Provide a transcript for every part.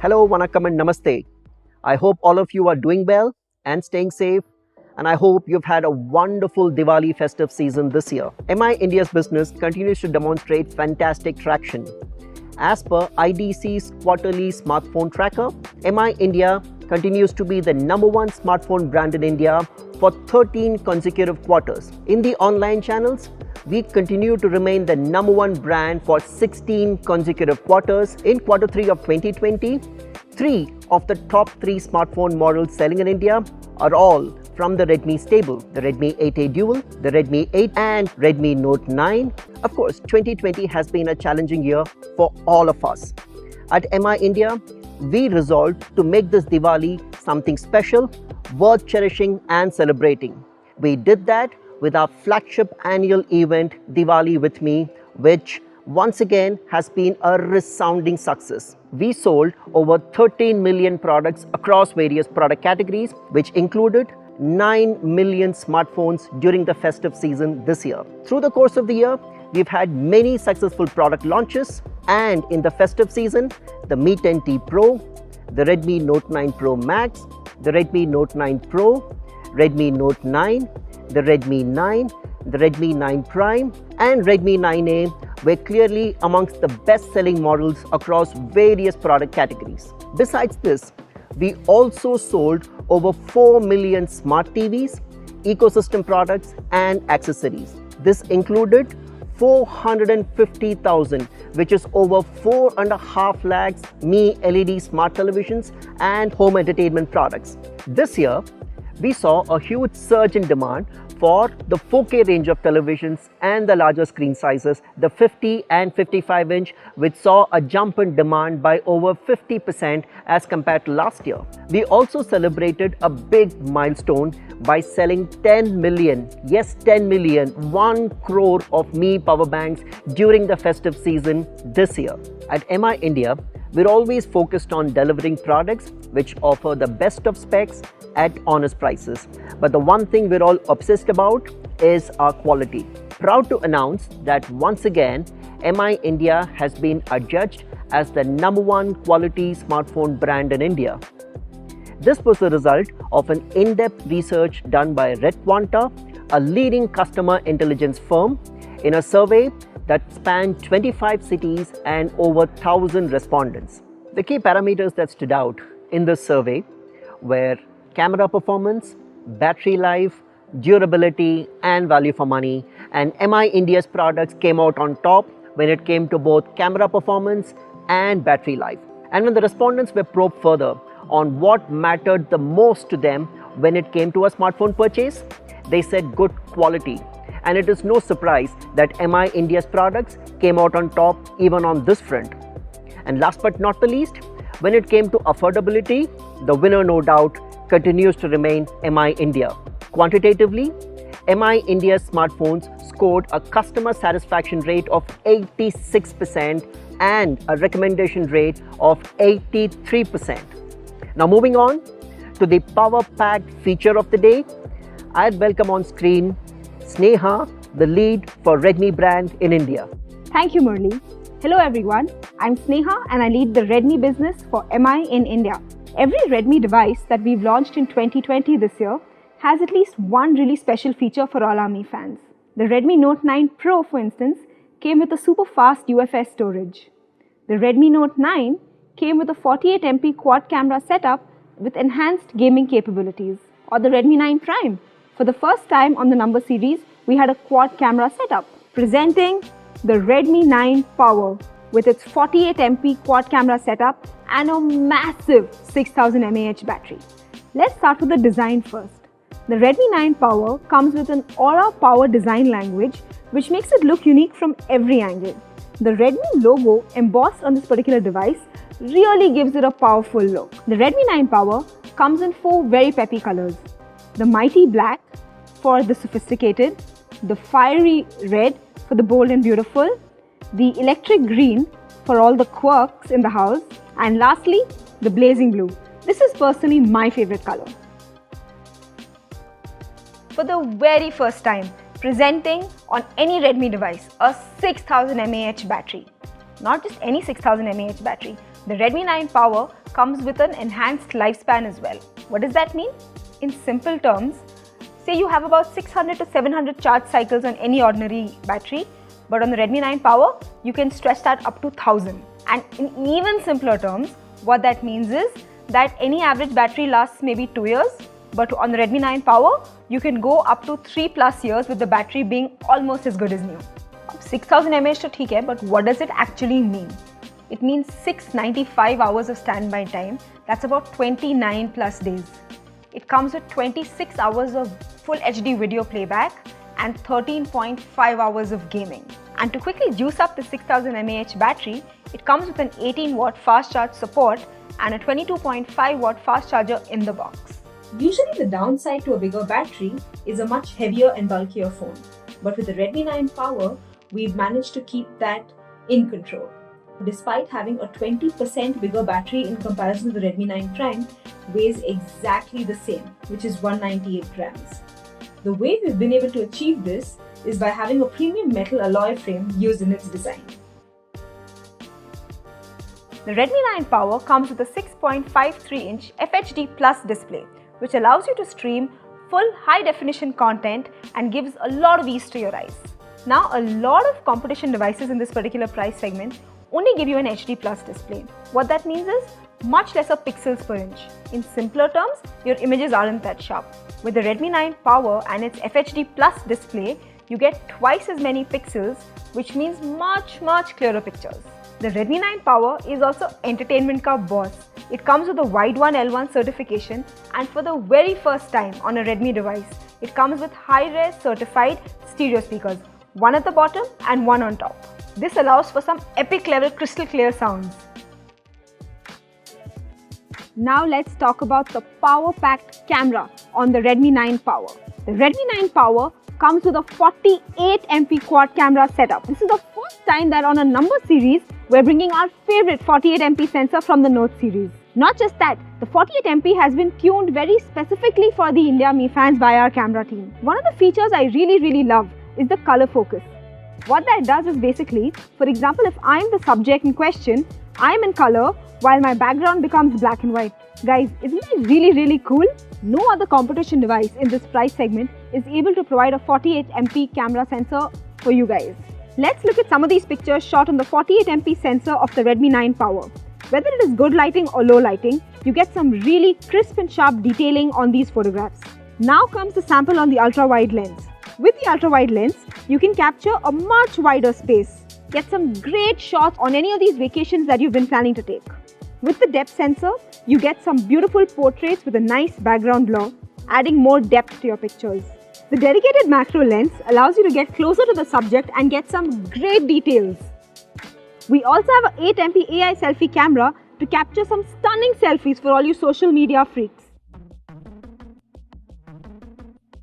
Hello, Vanakkam and Namaste. I hope all of you are doing well and staying safe, and I hope you've had a wonderful Diwali festive season this year. MI India's business continues to demonstrate fantastic traction. As per IDC's quarterly smartphone tracker, MI India continues to be the #1 smartphone brand in India for 13 consecutive quarters. In the online channels, we continue to remain the #1 brand for 16 consecutive quarters. In Q3 of 2020, 3 of the top 3 smartphone models selling in India are all from the Redmi stable, the Redmi 8A Dual, the Redmi 8 and Redmi Note 9. Of course, 2020 has been a challenging year for all of us. At MI India, we resolved to make this Diwali something special, worth cherishing and celebrating. We did that with our flagship annual event, Diwali with Me, which once again has been a resounding success. We sold over 13 million products across various product categories, which included 9 million smartphones during the festive season this year. Through the course of the year, we've had many successful product launches, and in the festive season, the Mi 10T Pro, the Redmi Note 9 Pro Max, the Redmi Note 9 Pro, Redmi Note 9, the Redmi 9, the Redmi 9 Prime and Redmi 9A were clearly amongst the best-selling models across various product categories. Besides this, we also sold over 4 million smart TVs, ecosystem products and accessories. This included 450,000, which is over 4.5 lakhs Mi LED smart televisions and home entertainment products. This year, we saw a huge surge in demand for the 4K range of televisions and the larger screen sizes, the 50 and 55 inch, which saw a jump in demand by over 50% as compared to last year. We also celebrated a big milestone by selling 10 million, yes 10 million, 1 crore of Mi power banks during the festive season this year. At MI India, we're always focused on delivering products which offer the best of specs at honest prices. But the one thing we're all obsessed about is our quality. Proud to announce that once again, MI India has been adjudged as the #1 quality smartphone brand in India. This was the result of an in-depth research done by Redquanta, a leading customer intelligence firm, in a survey that spanned 25 cities and over 1,000 respondents. The key parameters that stood out in this survey were camera performance, battery life, durability and value for money, and MI India's products came out on top when it came to both camera performance and battery life. And when the respondents were probed further on what mattered the most to them when it came to a smartphone purchase, they said good quality. And it is no surprise that MI India's products came out on top even on this front. And last but not the least, when it came to affordability, the winner no doubt continues to remain MI India. Quantitatively, MI India's smartphones scored a customer satisfaction rate of 86% and a recommendation rate of 83%. Now moving on to the power-packed feature of the day, I'd welcome on screen Sneha, the lead for Redmi brand in India. Thank you, Murli. Hello everyone, I'm Sneha and I lead the Redmi business for MI in India. Every Redmi device that we've launched in 2020 this year has at least one really special feature for all our Mi fans. The Redmi Note 9 Pro, for instance, came with a super fast UFS storage. The Redmi Note 9 came with a 48 MP quad camera setup with enhanced gaming capabilities. Or the Redmi 9 Prime. For the first time on the number series, we had a quad camera setup. Presenting the Redmi 9 Power with its 48 MP quad camera setup and a massive 6000 mAh battery. Let's start with the design first. The Redmi 9 Power comes with an Aura Power design language which makes it look unique from every angle. The Redmi logo embossed on this particular device really gives it a powerful look. The Redmi 9 Power comes in 4 very peppy colors. The mighty black for the sophisticated, the fiery red for the bold and beautiful, the electric green for all the quirks in the house, and lastly, the blazing blue. This is personally my favorite color. For the very first time, presenting on any Redmi device a 6000 mAh battery. Not just any 6000 mAh battery. The Redmi 9 Power comes with an enhanced lifespan as well. What does that mean? In simple terms, say you have about 600 to 700 charge cycles on any ordinary battery, but on the Redmi 9 Power, you can stretch that up to 1000. And in even simpler terms, what that means is that any average battery lasts maybe 2 years, but on the Redmi 9 Power, you can go up to 3+ years with the battery being almost as good as new. 6000 mAh to theek hai, but what does it actually mean? It means 695 hours of standby time. That's about 29+ days. It comes with 26 hours of full HD video playback and 13.5 hours of gaming. And to quickly juice up the 6000 mAh battery, it comes with an 18-watt fast charge support and a 22.5-watt fast charger in the box. Usually the downside to a bigger battery is a much heavier and bulkier phone. But with the Redmi 9 Power, we've managed to keep that in control. Despite having a 20% bigger battery in comparison to the Redmi 9 Prime, weighs exactly the same, which is 198 grams. The way we've been able to achieve this is by having a premium metal alloy frame used in its design. The Redmi 9 Power comes with a 6.53-inch FHD Plus display, which allows you to stream full high-definition content and gives a lot of ease to your eyes. Now, a lot of competition devices in this particular price segment only give you an HD Plus display. What that means is much lesser pixels per inch. In simpler terms, your images aren't that sharp. With the Redmi 9 Power and its FHD Plus display, you get twice as many pixels, which means much clearer pictures. The Redmi 9 Power is also entertainment ka boss. It comes with a Wide 1L1 certification, and for the very first time on a Redmi device, it comes with high-res certified stereo speakers, one at the bottom and one on top. This allows for some epic level crystal clear sounds. Now let's talk about the power-packed camera on the Redmi 9 Power. The Redmi 9 Power comes with a 48MP quad camera setup. This is the first time that on a number series, we're bringing our favorite 48MP sensor from the Note series. Not just that, the 48MP has been tuned very specifically for the India Me fans by our camera team. One of the features I really love is the color focus. What that does is basically, for example, if I'm the subject in question, I'm in color while my background becomes black and white. Guys, isn't that really cool? No other competition device in this price segment is able to provide a 48MP camera sensor for you guys. Let's look at some of these pictures shot on the 48MP sensor of the Redmi 9 Power. Whether it is good lighting or low lighting, you get some really crisp and sharp detailing on these photographs. Now comes the sample on the ultra-wide lens. With the ultra-wide lens, you can capture a much wider space. Get some great shots on any of these vacations that you've been planning to take. With the depth sensor, you get some beautiful portraits with a nice background blur, adding more depth to your pictures. The dedicated macro lens allows you to get closer to the subject and get some great details. We also have an 8MP AI selfie camera to capture some stunning selfies for all you social media freaks.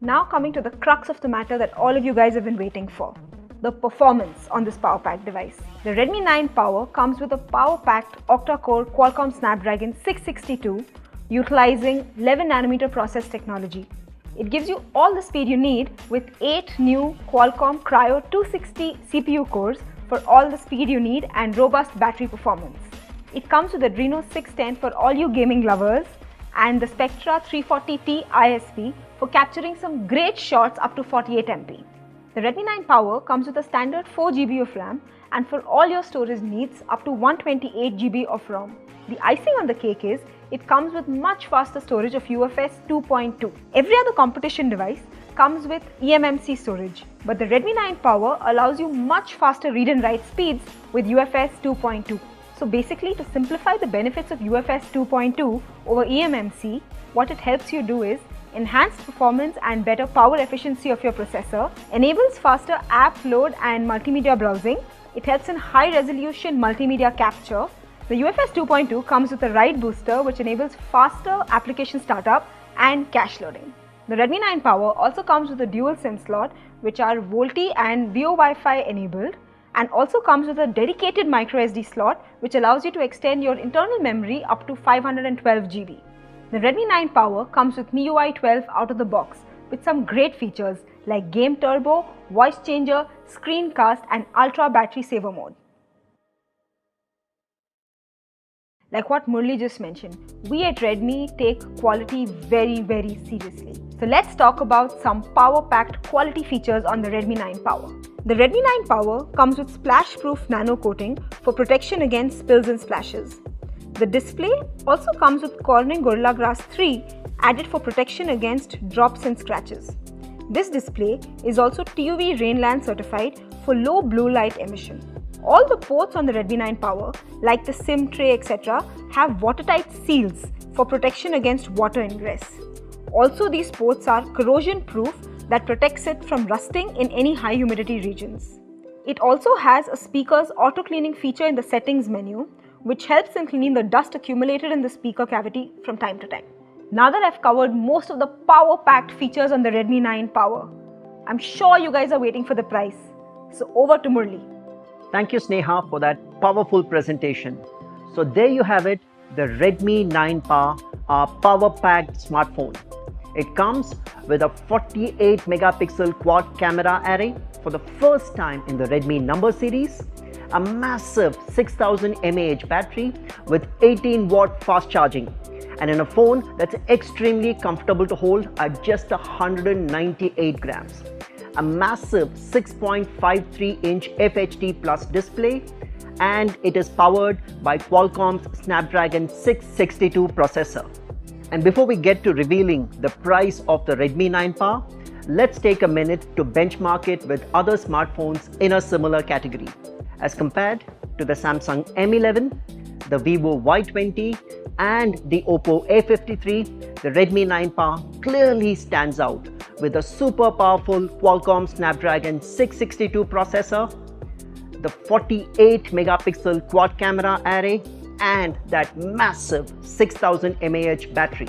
Now coming to the crux of the matter that all of you guys have been waiting for, the performance on this power-packed device. The Redmi 9 Power comes with a power-packed octa-core Qualcomm Snapdragon 662 utilizing 11nm process technology. It gives you all the speed you need with 8 new Qualcomm Cryo 260 CPU cores for all the speed you need and robust battery performance. It comes with Adreno 610 for all you gaming lovers and the Spectra 340T ISP for capturing some great shots up to 48MP. The Redmi 9 Power comes with a standard 4GB of RAM and for all your storage needs up to 128GB of ROM. The icing on the cake is it comes with much faster storage of UFS 2.2. Every other competition device comes with eMMC storage, but the Redmi 9 Power allows you much faster read and write speeds with UFS 2.2. So basically, to simplify the benefits of UFS 2.2 over eMMC, what it helps you do is enhanced performance and better power efficiency of your processor, enables faster app load and multimedia browsing, it helps in high resolution multimedia capture. The UFS 2.2 comes with a write booster which enables faster application startup and cache loading. The Redmi 9 Power also comes with a dual SIM slot which are VoLTE and VO Wi-Fi enabled, and also comes with a dedicated microSD slot which allows you to extend your internal memory up to 512GB. The Redmi 9 Power comes with MIUI 12 out of the box with some great features like Game Turbo, Voice Changer, Screencast and Ultra Battery Saver mode. Like what Murli just mentioned, we at Redmi take quality very, very seriously. So let's talk about some power-packed quality features on the Redmi 9 Power. The Redmi 9 Power comes with splash-proof nano coating for protection against spills and splashes. The display also comes with Corning Gorilla Glass 3 added for protection against drops and scratches. This display is also TUV Rainland certified for low blue light emission. All the ports on the Redmi 9 Power, like the SIM tray etc., have watertight seals for protection against water ingress. Also, these ports are corrosion proof that protects it from rusting in any high humidity regions. It also has a speaker's auto cleaning feature in the settings menu, which helps in cleaning the dust accumulated in the speaker cavity from time to time. Now that I've covered most of the power-packed features on the Redmi 9 Power, I'm sure you guys are waiting for the price. So over to Murli. Thank you, Sneha, for that powerful presentation. So there you have it, the Redmi 9 Power, our power-packed smartphone. It comes with a 48 megapixel quad camera array for the first time in the Redmi number series, a massive 6000 mAh battery with 18 watt fast charging, and in a phone that's extremely comfortable to hold at just 198 grams. A massive 6.53-inch FHD Plus display, and it is powered by Qualcomm's Snapdragon 662 processor. And before we get to revealing the price of the Redmi 9 Power, let's take a minute to benchmark it with other smartphones in a similar category. As compared to the Samsung M11, the Vivo Y20 and the Oppo A53, the Redmi 9 Power clearly stands out with a super powerful Qualcomm Snapdragon 662 processor, the 48 megapixel quad camera array, and that massive 6000 mAh battery.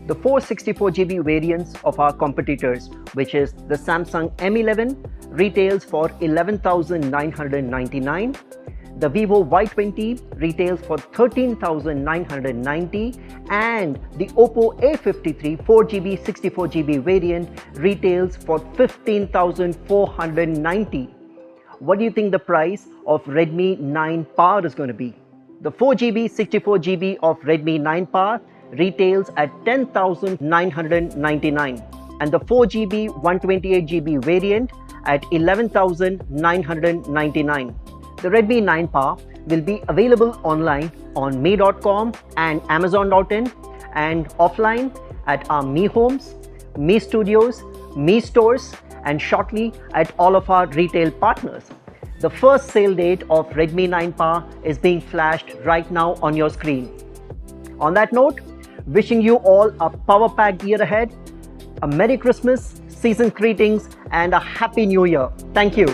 The 464GB variants of our competitors, which is the Samsung M11, retails for 11,999. The Vivo Y20 retails for 13,990, and the Oppo A53 4GB 64GB variant retails for 15,490. What do you think the price of Redmi 9 Power is going to be? The 4GB 64GB of Redmi 9 Power retails at 10,999, and the 4GB 128GB variant at 11,999. The Redmi 9 Power will be available online on Mi.com and Amazon.in, and offline at our Mi Homes, Mi Studios, Mi Stores, and shortly at all of our retail partners. The first sale date of Redmi 9 Power is being flashed right now on your screen. On that note, wishing you all a power-packed year ahead, a Merry Christmas, season greetings, and a Happy New Year. Thank you.